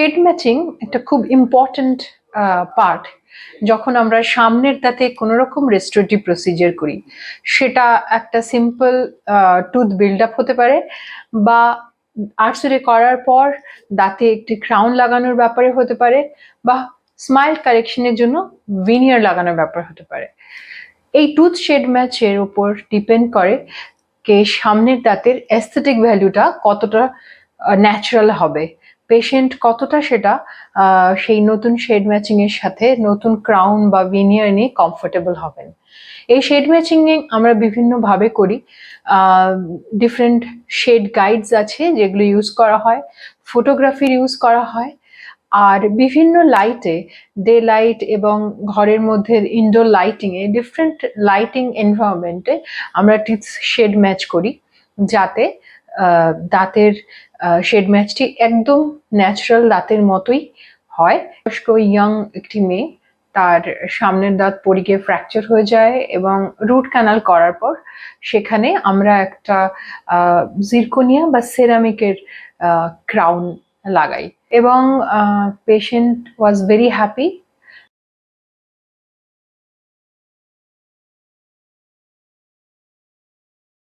Shade matching একটা খুব important part যখন আমরা সামনের দাঁতে কোনো রকম রেস্টোরেটিভ প্রসিজার করি। সেটা একটা সিম্পল টুথ বিল্ড আপ হতে পারে, বা আর্টসুরে করার পর দাঁতে একটি ক্রাউন লাগানোর ব্যাপারে হতে পারে, বা স্মাইল কারেকশনের জন্য ভিনিয়ার লাগানোর ব্যাপার হতে পারে। এই টুথ শেড ম্যাচের উপর ডিপেন্ড করে কে সামনের দাঁতের অ্যাস্থেটিক ভ্যালুটা কতটা ন্যাচারাল হবে, পেশেন্ট কতটা সেটা সেই নতুন শেড ম্যাচিং এর সাথে নতুন ক্রাউন বা ভিনিয়ার নিয়ে কমফোর্টেবল হবেন। এই শেড ম্যাচিং আমরা বিভিন্নভাবে করি। ডিফারেন্ট শেড গাইডস আছে যেগুলো ইউজ করা হয়, ফটোগ্রাফির ইউজ করা হয়, আর বিভিন্ন লাইটে, ডে লাইট এবং ঘরের মধ্যে ইনডোর লাইটিং এ, ডিফারেন্ট লাইটিং এনভায়রনমেন্টে আমরা টিথ শেড ম্যাচ করি, যাতে দাঁতের শেড ম্যাচটি একদম ন্যাচারাল দাঁতের মতোই হয়। বয়স্ক ইয়াং একটি মেয়ে, তার সামনের দাঁত পড়ে গিয়ে ফ্র্যাকচার হয়ে যায় এবং রুট ক্যানাল করার পর সেখানে আমরা একটা জিরকোনিয়া বা সেরামিকের ক্রাউন লাগাই, এবং পেশেন্ট ওয়াজ ভেরি হ্যাপি